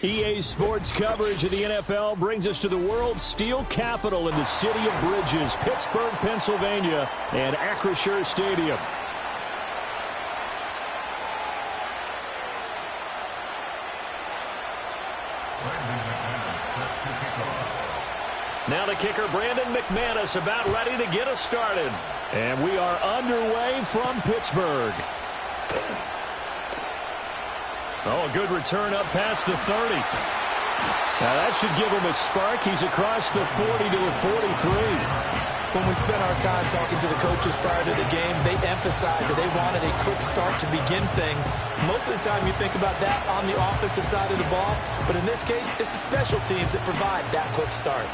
EA Sports coverage of the NFL brings us to the world's steel capital in the city of bridges, Pittsburgh, Pennsylvania, and Acrisure Stadium. Now the kicker, Brandon McManus, about ready to get us started. And we are underway from Pittsburgh. Oh, a good return up past the 30. Now that should give him a spark. He's across the 40 to the 43. When we spent our time talking to the coaches prior to the game, they emphasized that they wanted a quick start to begin things. Most of the time you think about that on the offensive side of the ball, but in this case, it's the special teams that provide that quick start.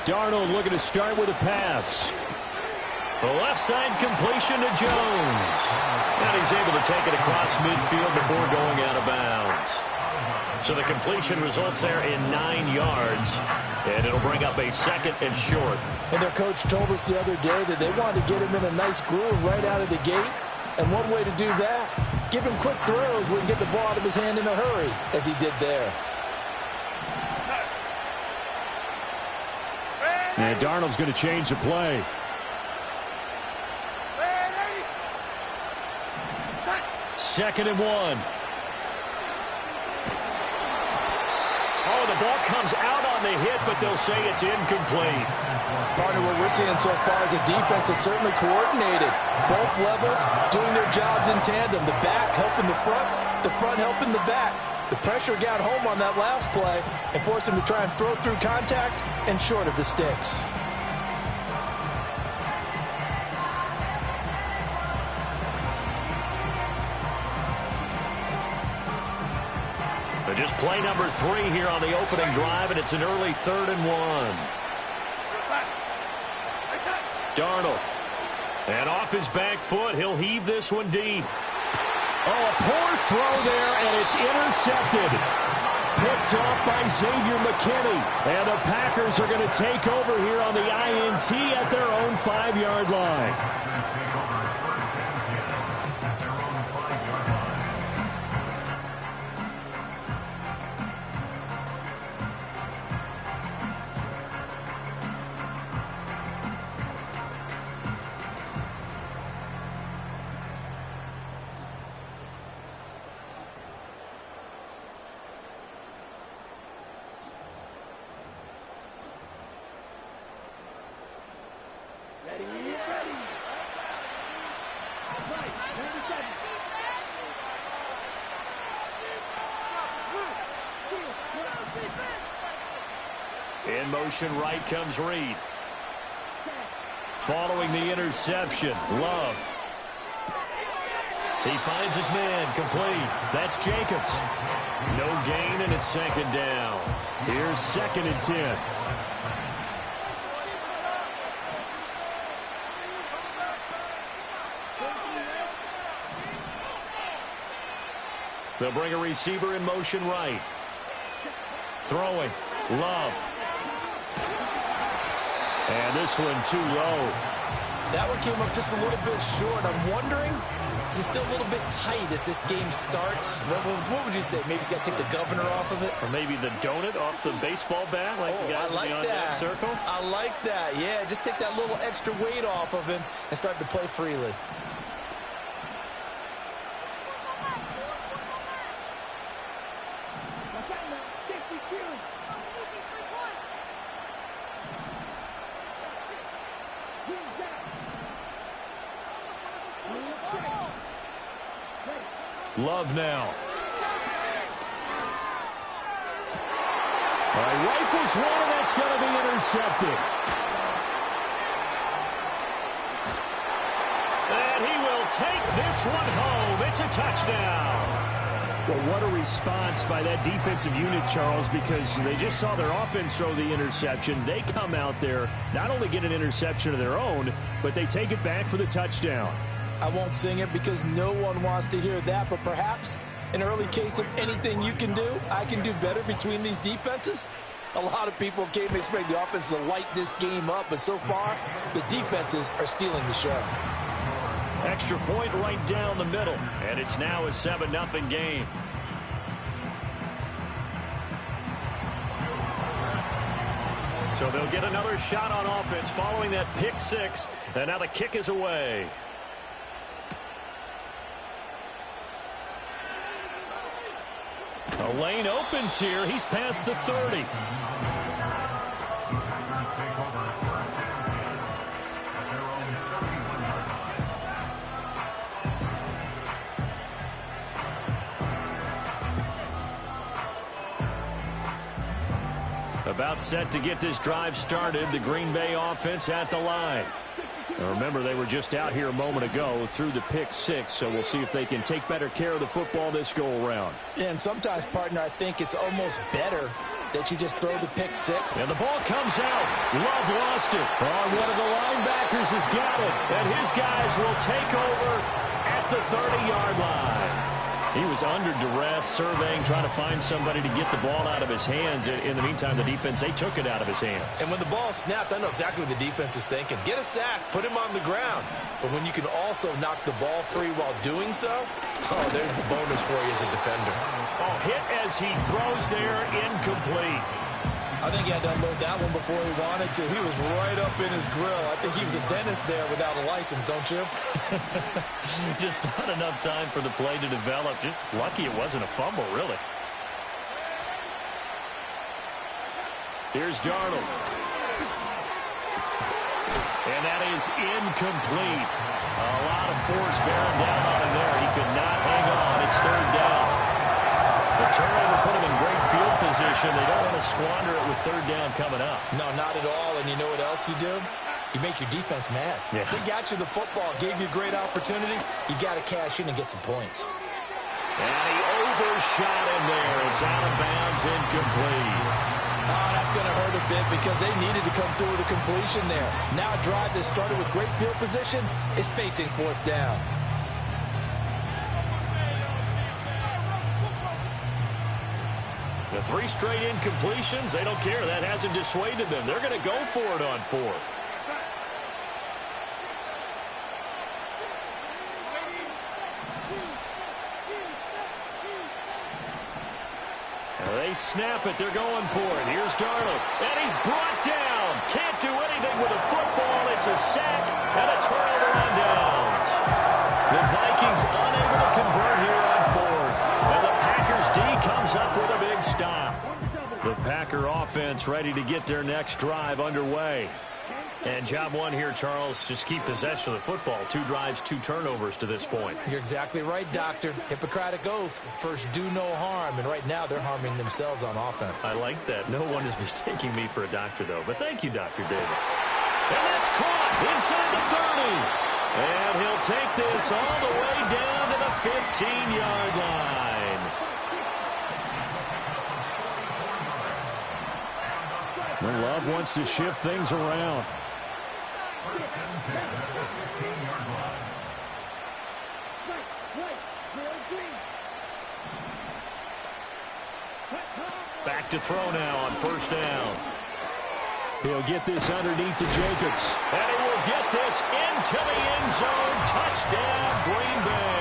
Darnold looking to start with a pass. The left side completion to Jones. And he's able to take it across midfield before going out of bounds. So the completion results there in 9 yards. And it'll bring up a second and short. And their coach told us the other day that they wanted to get him in a nice groove right out of the gate. And one way to do that, give him quick throws where he can get the ball out of his hand in a hurry, as he did there. And Darnold's going to change the play. Second and 1. Oh, the ball comes out on the hit, but they'll say it's incomplete. Partner, what we're seeing so far is the defense is certainly coordinated. Both levels doing their jobs in tandem. The back helping the front helping the back. The pressure got home on that last play and forced him to try and throw through contact and short of the sticks. So just play number 3 here on the opening drive, and it's an early 3rd and 1. Darnold. And off his back foot, he'll heave this one deep. Oh, a poor throw there, and it's intercepted. Picked off by Xavier McKinney. And the Packers are going to take over here on the INT at their own 5-yard line. In motion right comes Reed. Following the interception, Love. He finds his man, complete. That's Jacobs. No gain, and it's second down. Here's 2nd and 10. They'll bring a receiver in motion right. Throwing, Love. And this one too low. That one came up just a little bit short. I'm wondering, is it still a little bit tight as this game starts? What would you say? Maybe he's got to take the governor off of it? Or maybe the donut off the baseball bat, like the guys beyond that circle? I like that. Yeah, just take that little extra weight off of him and start to play freely. Love now. All right, rifles one, and that's going to be intercepted. And he will take this one home. It's a touchdown. Well, what a response by that defensive unit, Charles, because they just saw their offense throw the interception. They come out there, not only get an interception of their own, but they take it back for the touchdown. I won't sing it because no one wants to hear that, but perhaps an early case of anything you can do, I can do better between these defenses. A lot of people came to expect the offense to light this game up, but so far, the defenses are stealing the show. Extra point right down the middle, and it's now a 7-0 game. So they'll get another shot on offense following that pick six, and now the kick is away. A lane opens here. He's past the 30. About set to get this drive started. The Green Bay offense at the line. Now remember, they were just out here a moment ago through the pick six, so we'll see if they can take better care of the football this go-around. Yeah, and sometimes, partner, I think it's almost better that you just throw the pick six. And the ball comes out. Love lost it. One of the linebackers has got it, and his guys will take over at the 30-yard line. He was under duress, surveying, trying to find somebody to get the ball out of his hands. In the meantime, the defense, they took it out of his hands. And when the ball snapped, I know exactly what the defense is thinking. Get a sack, put him on the ground. But when you can also knock the ball free while doing so, oh, there's the bonus for you as a defender. Oh, hit as he throws there, incomplete. I think he had to unload that one before he wanted to. He was right up in his grill. I think he was a dentist there without a license, don't you? Just not enough time for the play to develop. Just lucky it wasn't a fumble, really. Here's Darnold. And that is incomplete. A lot of force bearing down on him there. He could not hang on. It's third down. The turnover put him in great field position. They don't want to squander it with third down coming up. No, not at all. And you know what else you do? You make your defense mad. Yeah. They got you the football, gave you a great opportunity. You got to cash in and get some points. And he overshot him there. It's out of bounds, incomplete. Oh, that's going to hurt a bit because they needed to come through with a completion there. Now a drive that started with great field position is facing fourth down. The 3 straight incompletions, they don't care. That hasn't dissuaded them. They're going to go for it on fourth. They snap it. They're going for it. Here's Darnold. And he's brought down. Can't do anything with a football. It's a sack and a turnover on downs. The Vikings unable to convert here on fourth. And the Packers D comes up with a big stop. The Packer offense ready to get their next drive underway. And job one here, Charles, just keep possession of the football. 2 drives, 2 turnovers to this point. You're exactly right, Doctor. Hippocratic oath. First, do no harm. And right now, they're harming themselves on offense. I like that. No one is mistaking me for a doctor, though. But thank you, Dr. Davis. And that's caught inside the 30. And he'll take this all the way down to the 15-yard line. Well, Love wants to shift things around. Back to throw now on first down. He'll get this underneath to Jacobs. And he will get this into the end zone. Touchdown, Green Bay.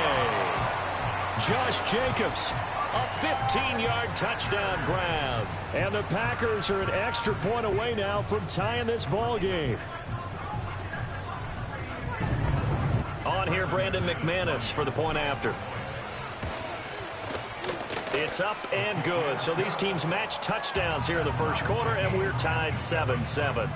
Josh Jacobs, a 15-yard touchdown grab. And the Packers are an extra point away now from tying this ball game. On here, Brandon McManus for the point after. It's up and good. So these teams match touchdowns here in the first quarter, and we're tied 7-7.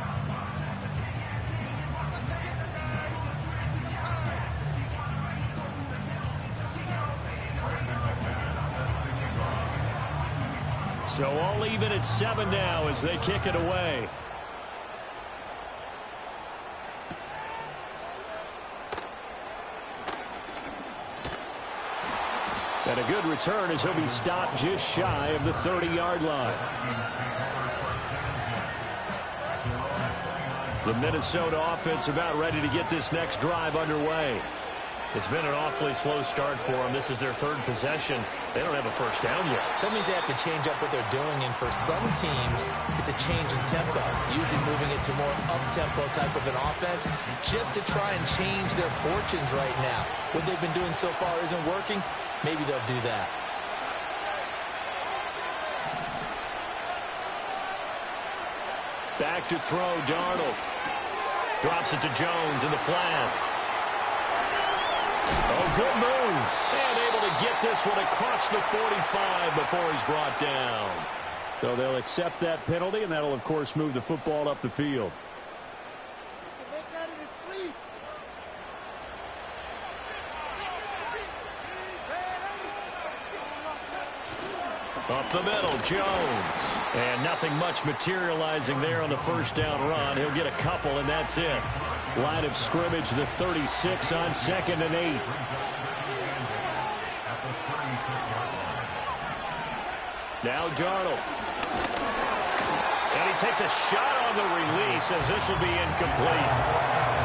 So all even at 7 now as they kick it away. And a good return as he'll be stopped just shy of the 30-yard line. The Minnesota offense about ready to get this next drive underway. It's been an awfully slow start for them. This is their third possession. They don't have a first down yet. So that means they have to change up what they're doing, and for some teams, it's a change in tempo, usually moving it to more up-tempo type of an offense just to try and change their fortunes right now. What they've been doing so far isn't working. Maybe they'll do that. Back to throw, Darnold. Drops it to Jones in the flat. Oh, good move. And able to get this one across the 45 before he's brought down. So they'll accept that penalty, and that'll, of course, move the football up the field. Up the middle, Jones. And nothing much materializing there on the first down run. He'll get a couple, and that's it. Line of scrimmage, the 36 on 2nd and 8. Now Darnold. And he takes a shot on the release as this will be incomplete.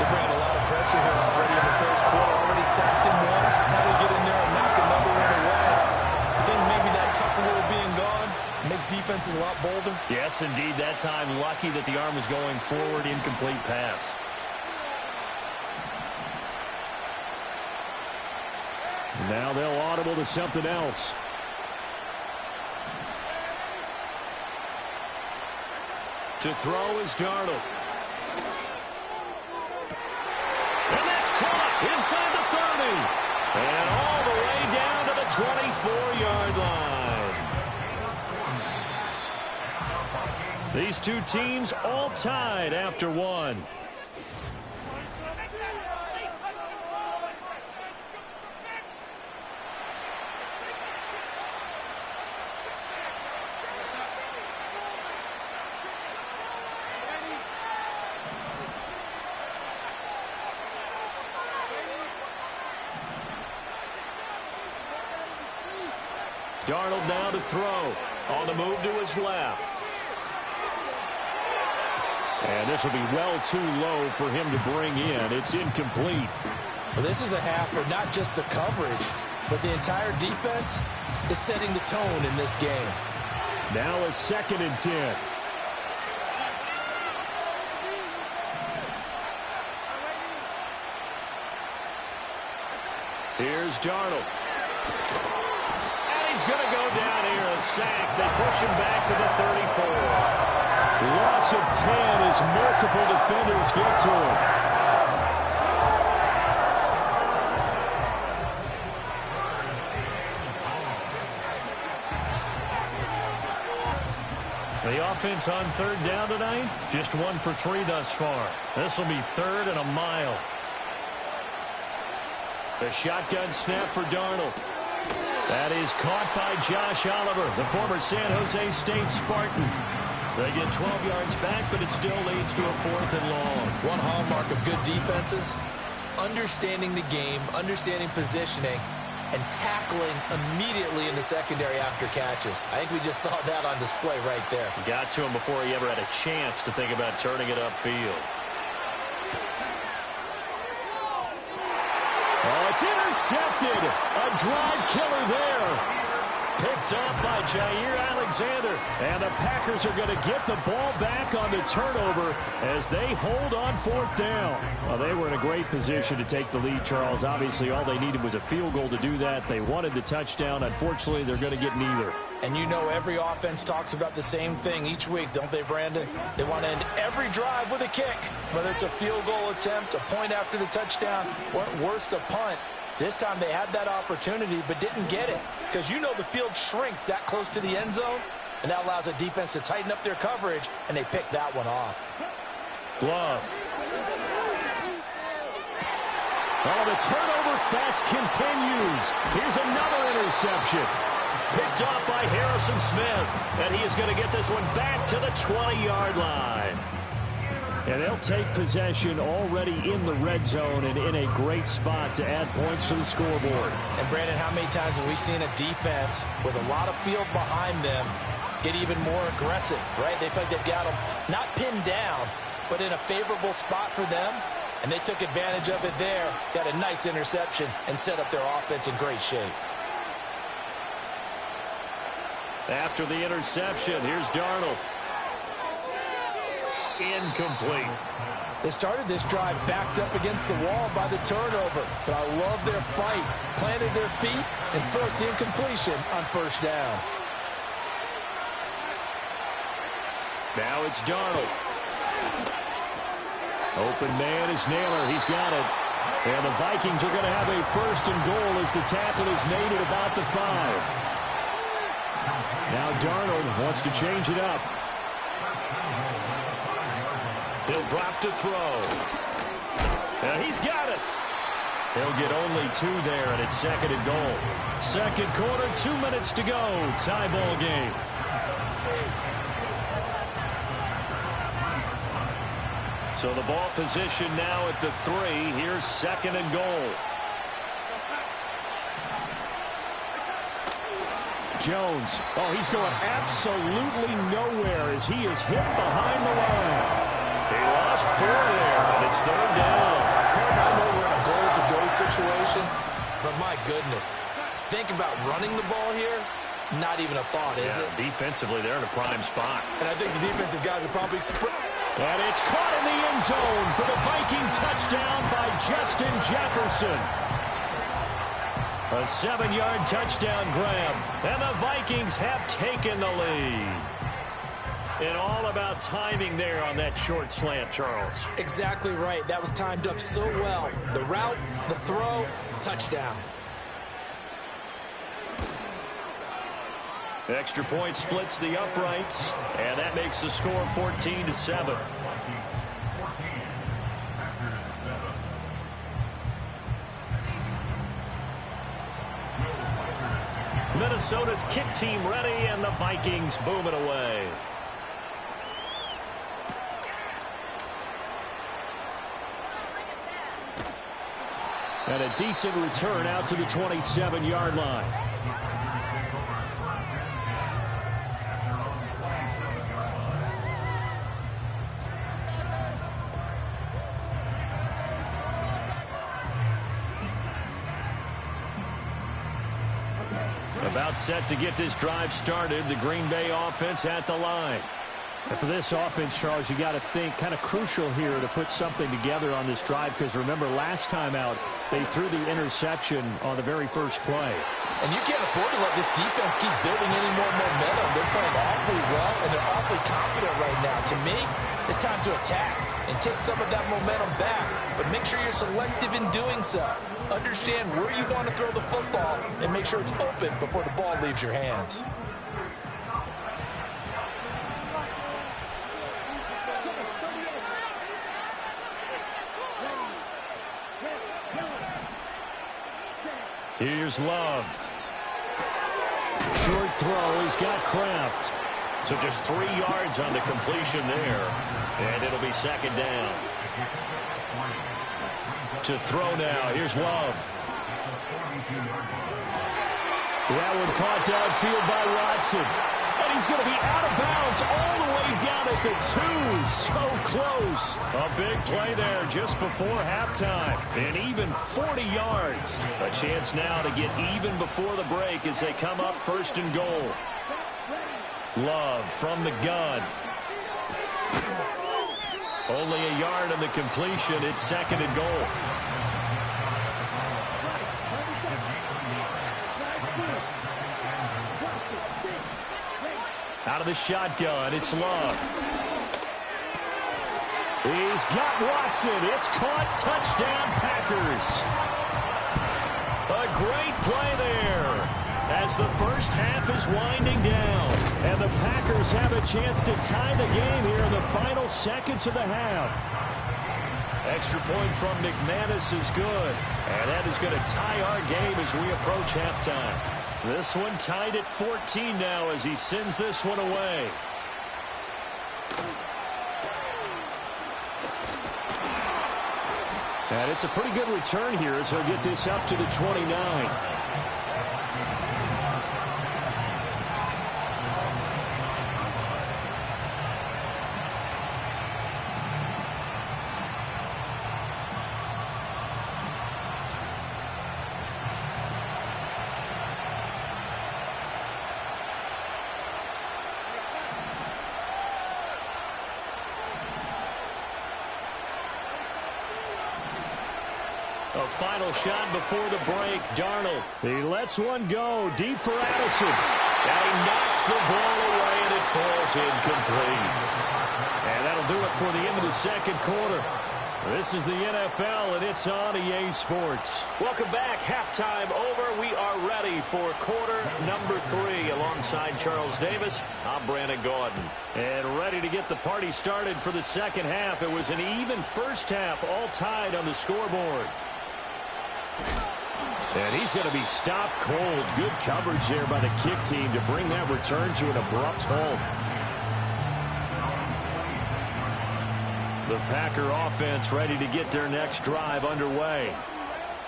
They bring a lot of pressure here already in the first quarter. Already sacked him once. Now they get in there and knock another one away. I think maybe that tucker rule being gone makes defenses a lot bolder. Yes, indeed. That time, lucky that the arm was going forward. Incomplete pass. Now they'll audible to something else. To throw is Darnold. And that's caught inside the 30. And all the way down to the 24-yard line. These two teams all tied after one. Darnold now to throw. On the move to his left. And this will be well too low for him to bring in. It's incomplete. Well, this is a half where not just the coverage, but the entire defense is setting the tone in this game. Now a 2nd and 10. Here's Darnold. He's going to go down here, a sack. They push him back to the 34. Loss of 10 as multiple defenders get to him. The offense on 3rd down tonight, just 1 for 3 thus far. This will be 3rd and a mile. The shotgun snap for Darnold. That is caught by Josh Oliver, the former San Jose State Spartan. They get 12 yards back, but it still leads to a 4th and long. One hallmark of good defenses is understanding the game, understanding positioning, and tackling immediately in the secondary after catches. I think we just saw that on display right there. Got to him before he ever had a chance to think about turning it upfield. Oh, it's intercepted. A drive killer there. Picked up by Jair Alexander. And the Packers are going to get the ball back on the turnover as they hold on 4th down. Well, they were in a great position to take the lead, Charles. Obviously, all they needed was a field goal to do that. They wanted the touchdown. Unfortunately, they're going to get neither. And you know every offense talks about the same thing each week, don't they, Brandon? They want to end every drive with a kick, whether it's a field goal attempt, a point after the touchdown, or at worst, a punt. This time they had that opportunity but didn't get it because you know the field shrinks that close to the end zone, and that allows a defense to tighten up their coverage, and they picked that one off. Glove. Oh, the turnover fest continues. Here's another interception. Picked off by Harrison Smith, and he is going to get this one back to the 20-yard line. And they'll take possession already in the red zone and in a great spot to add points to the scoreboard. And, Brandon, how many times have we seen a defense with a lot of field behind them get even more aggressive, right? They feel like they've got them not pinned down, but in a favorable spot for them, And they took advantage of it there. Got a nice interception and set up their offense in great shape. After the interception, here's Darnold. Incomplete. They started this drive backed up against the wall by the turnover, but I love their fight. Planted their feet and forced the incompletion on first down. Now it's Darnold. Open man is Naylor. He's got it. And the Vikings are going to have a first and goal as the tackle is made at about the 5. Now Darnold wants to change it up. He'll drop to throw. And he's got it. He'll get only 2 there, and it's second and goal. Second quarter, 2 minutes to go. Tie ball game. So the ball position now at the 3. Here's second and goal. Jones. Oh, he's going absolutely nowhere as he is hit behind the line. He lost 4 there, and it's third down. Pardon, I know we're in a goal-to-go situation, but my goodness. Think about running the ball here. Not even a thought, is it? Defensively, they're in a prime spot. And I think the defensive guys are probably... And it's caught in the end zone for the Viking touchdown by Justin Jefferson. A 7-yard touchdown grab, and the Vikings have taken the lead. And all about timing there on that short slant, Charles. Exactly right. That was timed up so well. The route, the throw, touchdown. Extra point splits the uprights, and that makes the score 14-7. Minnesota's kick team ready, and the Vikings boom it away. And a decent return out to the 27-yard line. About set to get this drive started. The Green Bay offense at the line. And for this offense, Charles, you got to think kind of crucial here to put something together on this drive, because remember last time out they threw the interception on the very first play. And you can't afford to let this defense keep building any more momentum. They're playing awfully well, and they're awfully confident right now. To me, it's time to attack and take some of that momentum back, but make sure you're selective in doing so. Understand where you want to throw the football and make sure it's open before the ball leaves your hands. Here's Love. Short throw. He's got Kraft. So just 3 yards on the completion there. And it'll be second down. To throw now. Here's Love. That one caught downfield by Watson. And he's going to be out of bounds all the way down at the 2. So close. A big play there just before halftime. And even 40 yards. A chance now to get even before the break as they come up first and goal. Love from the gun. Only a yard on the completion. It's second and goal. Out of the shotgun, it's Love. He's got Watson. It's caught. Touchdown, Packers. A great play there as the first half is winding down. And the Packers have a chance to tie the game here in the final seconds of the half. Extra point from McManus is good. And that is going to tie our game as we approach halftime. This one tied at 14 now as he sends this one away. And it's a pretty good return here as he'll get this up to the 29. A final shot before the break. Darnold. He lets one go deep for Addison. And he knocks the ball away, and it falls incomplete. And that'll do it for the end of the second quarter. This is the NFL, and it's on EA Sports. Welcome back. Halftime over. We are ready for quarter number 3. Alongside Charles Davis, I'm Brandon Gaudin. And ready to get the party started for the second half. It was an even first half, all tied on the scoreboard. And he's going to be stopped cold. Good coverage there by the kick team to bring that return to an abrupt halt. The Packer offense ready to get their next drive underway.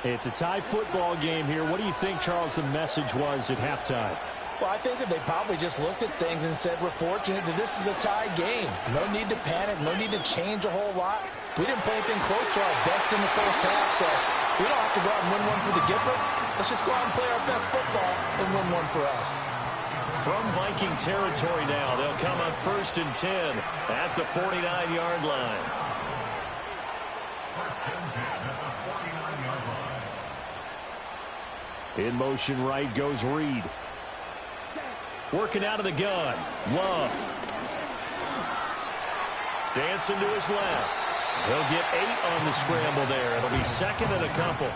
It's a tie football game here. What do you think, Charles, the message was at halftime? Well, I think that they probably just looked at things and said, we're fortunate that this is a tie game. No need to panic. No need to change a whole lot. We didn't play anything close to our best in the first half, so we don't have to go out and win one for the Gipper. Let's just go out and play our best football and win one for us. From Viking territory now, they'll come up 1st and 10 at the 49-yard line. In motion right goes Reed. Working out of the gun. Love. Dancing to his left. He'll get 8 on the scramble there. It'll be 2nd and a couple.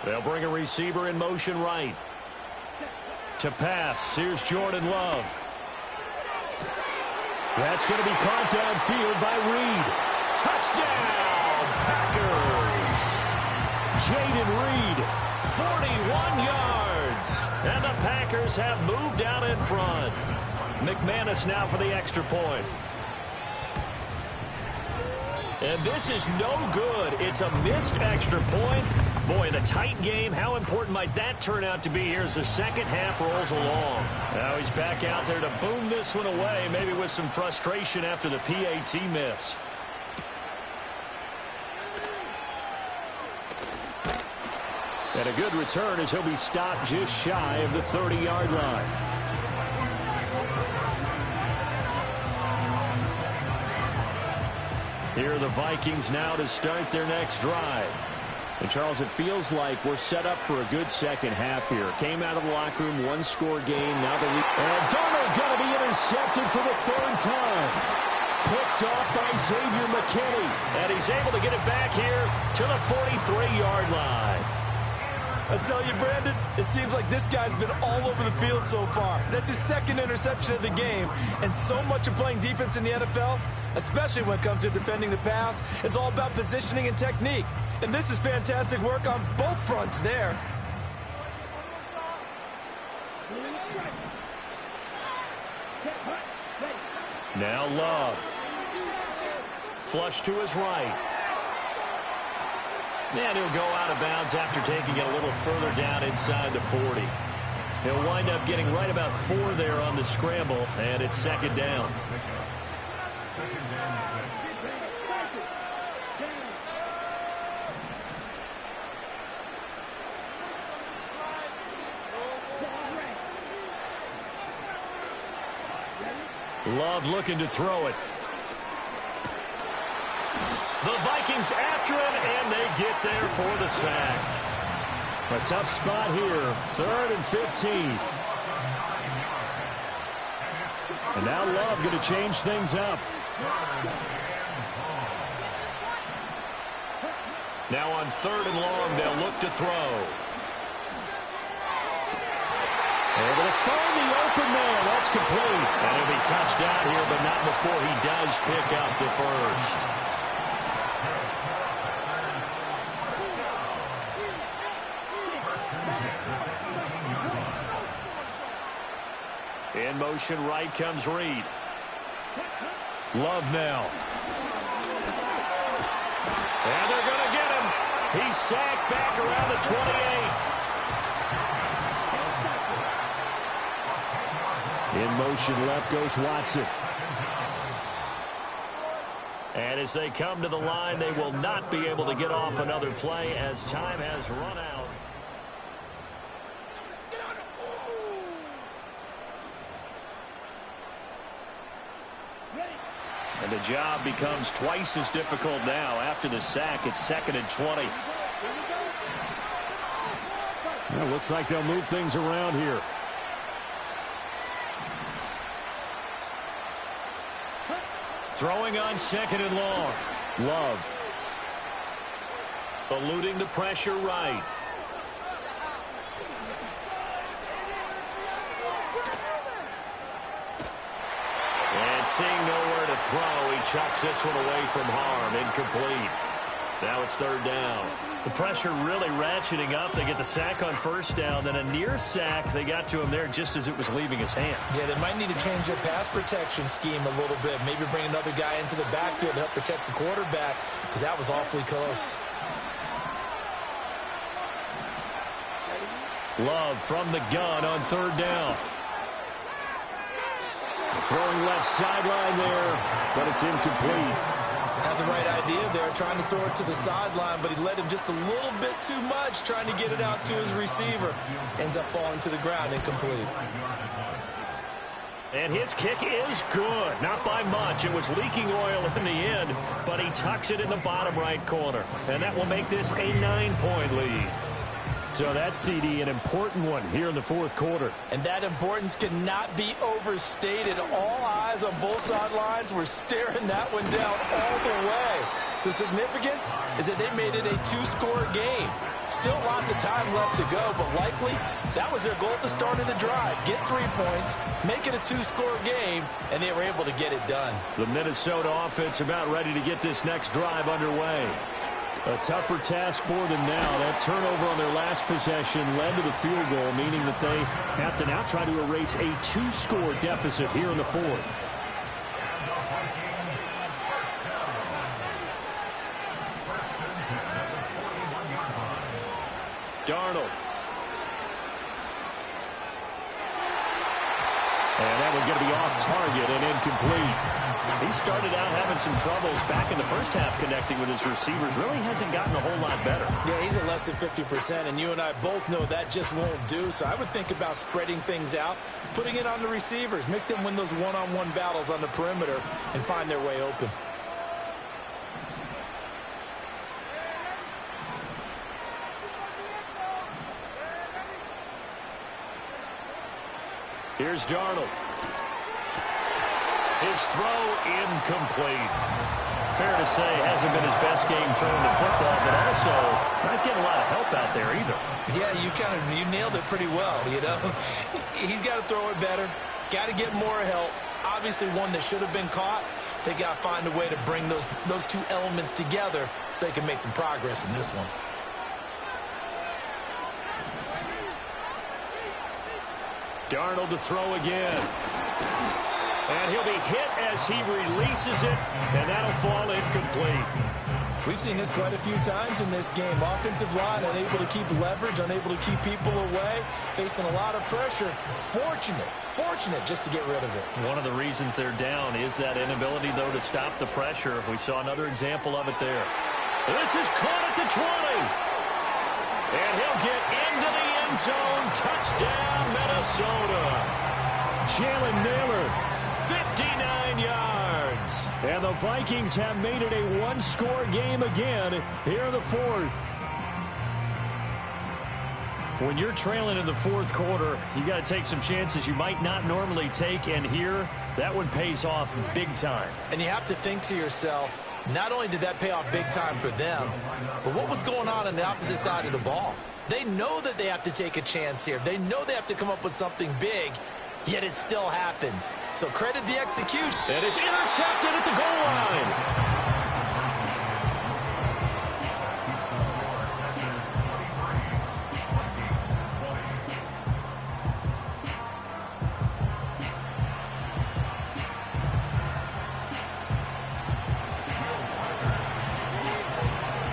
They'll bring a receiver in motion right. To pass, here's Jordan Love. That's going to be caught downfield by Reed. Touchdown, Packers! Jaden Reed, 41 yards. And the Packers have moved out in front. McManus now for the extra point. And this is no good. It's a missed extra point. Boy, in a tight game, how important might that turn out to be here as the second half rolls along? Now he's back out there to boom this one away, maybe with some frustration after the PAT miss. And a good return as he'll be stopped just shy of the 30-yard line. Here are the Vikings now to start their next drive. And, Charles, it feels like we're set up for a good second half here. Came out of the locker room, one-score game. Now the lead. And Darnold going to be intercepted for the 3rd time. Picked off by Xavier McKinney. And he's able to get it back here to the 43-yard line. I tell you, Brandon, it seems like this guy's been all over the field so far. That's his 2nd interception of the game. And so much of playing defense in the NFL, especially when it comes to defending the pass, is all about positioning and technique. And this is fantastic work on both fronts there. Now Love. Flush to his right. And he'll go out of bounds after taking it a little further down inside the 40. He'll wind up getting right about 4 there on the scramble, and it's 2nd down. Love looking to throw it. The Vikings after him, and they get there for the sack. A tough spot here, 3rd and 15. And now Love going to change things up. Now on 3rd and long, they'll look to throw. Able to find the open man. That's complete. And he'll be touched out here, but not before he does pick up the first. In motion right comes Reed. Love now. And they're going to get him. He's sacked back around the 28. In motion left goes Watson. And as they come to the line, they will not be able to get off another play as time has run out. And the job becomes twice as difficult now. After the sack, it's 2nd and 20. Well, looks like they'll move things around here. Throwing on 2nd and long. Love. Eluding the pressure right. And seeing nowhere to throw, he chucks this one away from harm. Incomplete. Now it's 3rd down. The pressure really ratcheting up. They get the sack on 1st down, then a near sack. They got to him there just as it was leaving his hand. Yeah, they might need to change their pass protection scheme a little bit. Maybe bring another guy into the backfield to help protect the quarterback, because that was awfully close. Love from the gun on 3rd down. Throwing left sideline there, but it's incomplete. Had the right idea there, trying to throw it to the sideline, but he led him just a little bit too much, trying to get it out to his receiver. Ends up falling to the ground, incomplete. And his kick is good. Not by much. It was leaking oil in the end, but he tucks it in the bottom right corner. And that will make this a 9-point lead. So that, CD, an important one here in the 4th quarter. And that importance cannot be overstated. All eyes on both sidelines were staring that one down all the way. The significance is that they made it a 2-score game. Still lots of time left to go, but likely that was their goal at the start of the drive. Get 3 points, make it a 2-score game, and they were able to get it done. The Minnesota offense about ready to get this next drive underway. A tougher task for them now. That turnover on their last possession led to the field goal, meaning that they have to now try to erase a 2-score deficit here in the 4th. Darnold. And that one's going to be off target and incomplete. He started out having some troubles back in the first half connecting with his receivers. Really hasn't gotten a whole lot better. Yeah, he's at less than 50%, and you and I both know that just won't do. So I would think about spreading things out, putting it on the receivers, make them win those one-on-one battles on the perimeter and find their way open. Here's Darnold. His throw incomplete. Fair to say, hasn't been his best game throwing the football, but also not getting a lot of help out there either. Yeah, you nailed it pretty well, you know. He's got to throw it better. Got to get more help. Obviously one that should have been caught. They got to find a way to bring those two elements together so they can make some progress in this one. Darnold to throw again. And he'll be hit as he releases it, and that'll fall incomplete. We've seen this quite a few times in this game. Offensive line unable to keep leverage, unable to keep people away, facing a lot of pressure. Fortunate just to get rid of it. One of the reasons they're down is that inability, though, to stop the pressure. We saw another example of it there. This is caught at the 20. And he'll get into the end zone. Touchdown, Minnesota. Jalen Nailor. 59 yards. And the Vikings have made it a 1-score game again here in the 4th. When you're trailing in the 4th quarter, you got to take some chances you might not normally take, and here, that one pays off big time. And you have to think to yourself, not only did that pay off big time for them, but what was going on the opposite side of the ball? They know that they have to take a chance here. They know they have to come up with something big, yet it still happens. So credit the execution. And it's intercepted at the goal line.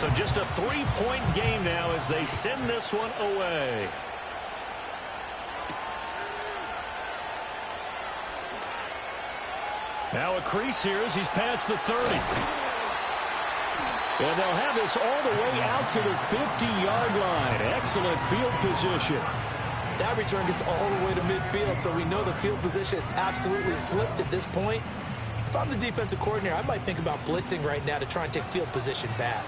So just a 3-point game now as they send this one away. Now a crease here as he's past the 30. And they'll have this all the way out to the 50-yard line. Excellent field position. That return gets all the way to midfield, so we know the field position is absolutely flipped at this point. If I'm the defensive coordinator, I might think about blitzing right now to try and take field position back.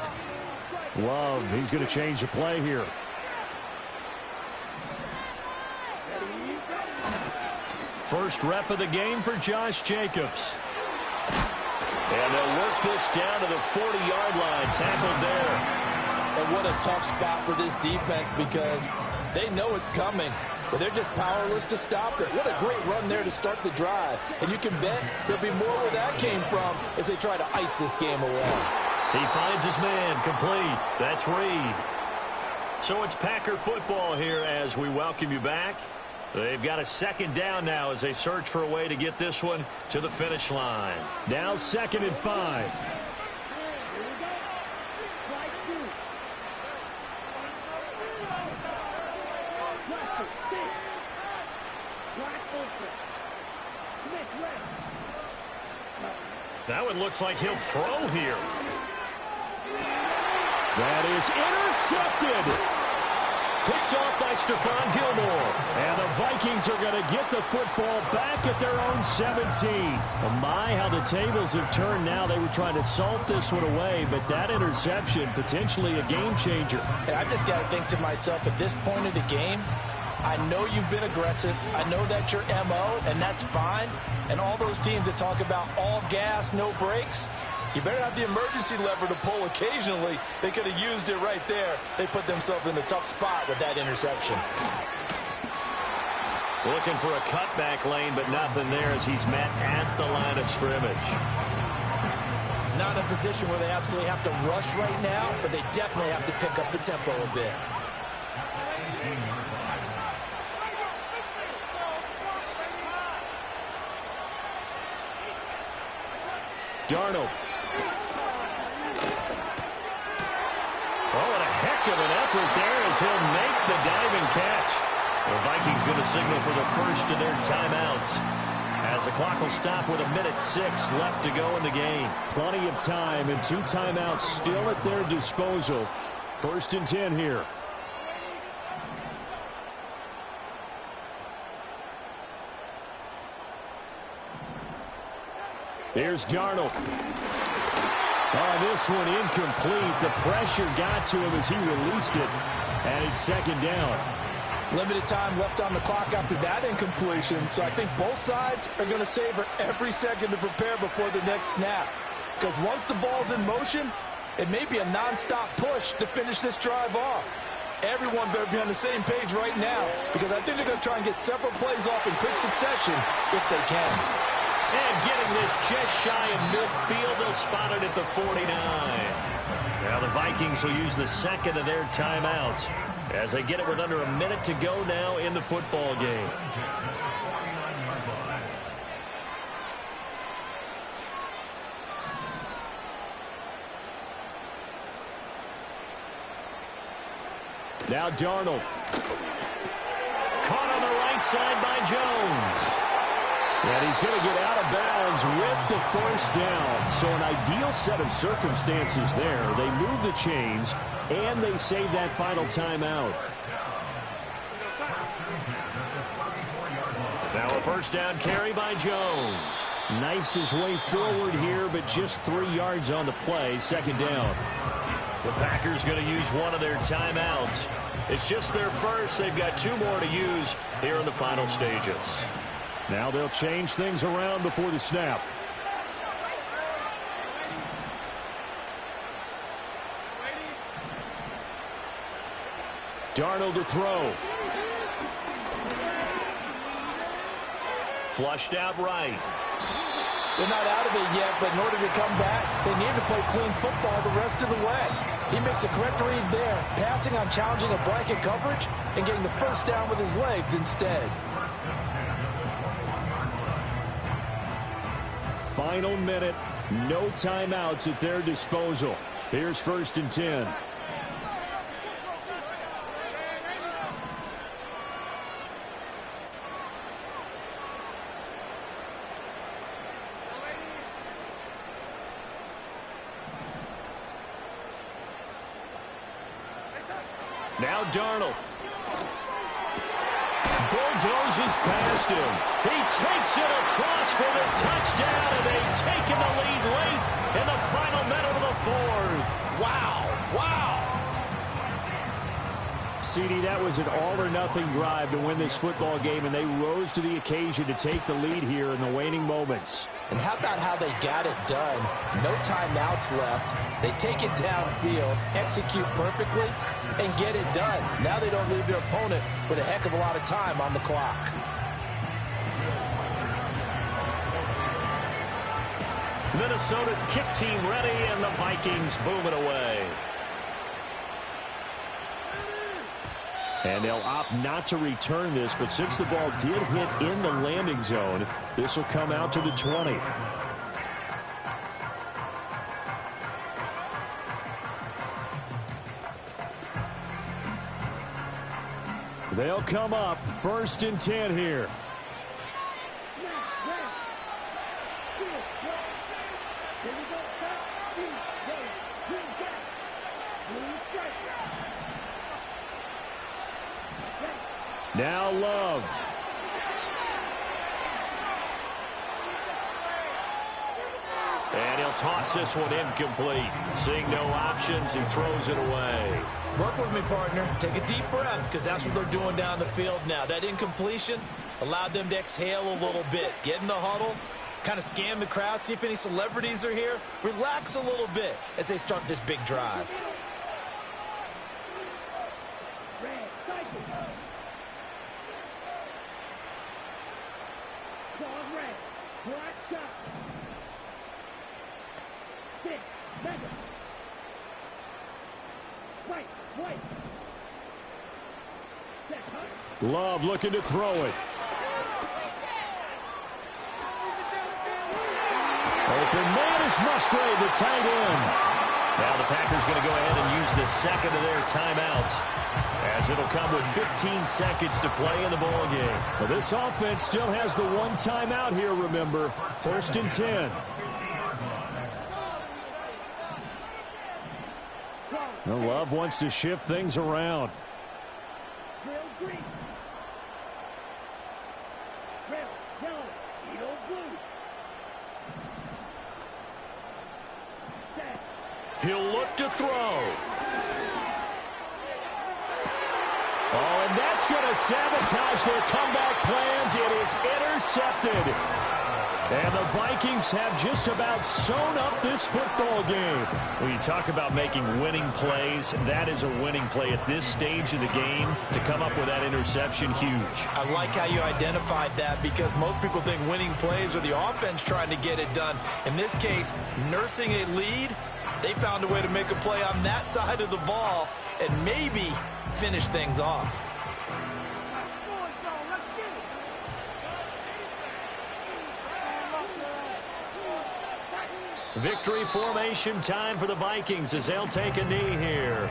Love, he's going to change the play here. First rep of the game for Josh Jacobs. And they'll work this down to the 40-yard line. Tackled there. And what a tough spot for this defense because they know it's coming, but they're just powerless to stop it. What a great run there to start the drive. And you can bet there'll be more where that came from as they try to ice this game away. He finds his man, complete. That's Reed. So it's Packer football here as we welcome you back. They've got a second down now as they search for a way to get this one to the finish line. Now 2nd and 5. That one looks like he'll throw here. That is intercepted. Picked off by Stephon Gilmore. And the Vikings are going to get the football back at their own 17. Oh my, how the tables have turned now. They were trying to salt this one away, but that interception, potentially a game changer. And I just got to think to myself, at this point of the game, I know you've been aggressive. I know that's your MO, and that's fine. And all those teams that talk about all gas, no brakes, you better have the emergency lever to pull occasionally. They could have used it right there. They put themselves in a tough spot with that interception. Looking for a cutback lane, but nothing there as he's met at the line of scrimmage. Not in a position where they absolutely have to rush right now, but they definitely have to pick up the tempo a bit. Darnold. Oh, and a heck of an effort there as he'll make the diving catch. The Vikings going to signal for the first of their timeouts as the clock will stop with 1:06 left to go in the game. Plenty of time and 2 timeouts still at their disposal. 1st and 10 here. Here's Darnold. Oh, this one incomplete. The pressure got to him as he released it. And it's 2nd down. Limited time left on the clock after that incompletion. So I think both sides are going to savor every second to prepare before the next snap. Because once the ball's in motion, it may be a nonstop push to finish this drive off. Everyone better be on the same page right now because I think they're going to try and get several plays off in quick succession if they can. And getting this just shy of midfield, they'll spot it at the 49. Now the Vikings will use the second of their timeouts as they get it with under a minute to go now in the football game. Now Darnold. Caught on the right side by Jones. And he's going to get out of bounds with the 1st down. So an ideal set of circumstances there. They move the chains, and they save that final timeout. Now a 1st down carry by Jones. Knifes his way forward here, but just 3 yards on the play. 2nd down. The Packers going to use one of their timeouts. It's just their first. They've got 2 more to use here in the final stages. Now they'll change things around before the snap. Darnold to throw. Flushed out right. They're not out of it yet, but in order to come back, they need to play clean football the rest of the way. He makes the correct read there, passing on challenging a blanket coverage and getting the 1st down with his legs instead. Final minute, no timeouts at their disposal. Here's 1st and 10. Now Darnold. Bulldozes past him. He takes it across for the touchdown, and they've taken the lead late in the final minute of the fourth. Wow. CD, that was an all-or-nothing drive to win this football game, and they rose to the occasion to take the lead here in the waning moments. And how about how they got it done? No timeouts left. They take it downfield, execute perfectly, and get it done. Now they don't leave their opponent with a heck of a lot of time on the clock. Minnesota's kick team ready, and the Vikings boom it away. And they'll opt not to return this, but since the ball did hit in the landing zone, this will come out to the 20. They'll come up 1st and 10 here. Now Love. And he'll toss this one incomplete. Seeing no options, he throws it away. Work with me, partner. Take a deep breath, because that's what they're doing down the field now. That incompletion allowed them to exhale a little bit. Get in the huddle, kind of scan the crowd, see if any celebrities are here. Relax a little bit as they start this big drive. Love looking to throw it. Open man is Musgrave, the tight end. Now the Packers going to go ahead and use the second of their timeouts, as it'll come with 15 seconds to play in the ball game. Well, this offense still has the one timeout here, remember. 1st and 10. Well, Love wants to shift things around. He'll look to throw. Oh, and that's going to sabotage their comeback plans. It is intercepted. And the Vikings have just about sewn up this football game. When you talk about making winning plays, that is a winning play at this stage of the game. To come up with that interception, huge. I like how you identified that, because most people think winning plays are the offense trying to get it done. In this case, nursing a lead, they found a way to make a play on that side of the ball and maybe finish things off. Victory formation time for the Vikings as they'll take a knee here.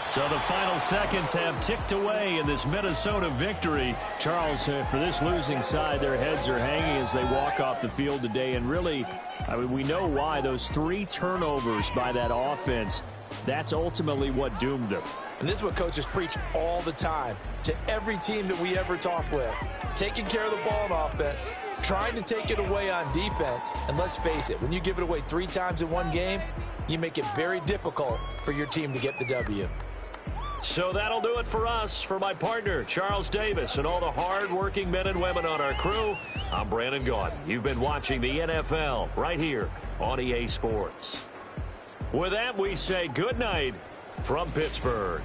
So the final seconds have ticked away in this Minnesota victory. Charles, for this losing side, their heads are hanging as they walk off the field today. And really, I mean, we know why. Those 3 turnovers by that offense, that's ultimately what doomed them. And this is what coaches preach all the time to every team that we ever talk with. Taking care of the ball on offense, trying to take it away on defense. And let's face it, when you give it away 3 times in one game, you make it very difficult for your team to get the W. So that'll do it for us. For my partner, Charles Davis, and all the hard-working men and women on our crew, I'm Brandon Gaudin. You've been watching the NFL right here on EA Sports. With that, we say good night from Pittsburgh.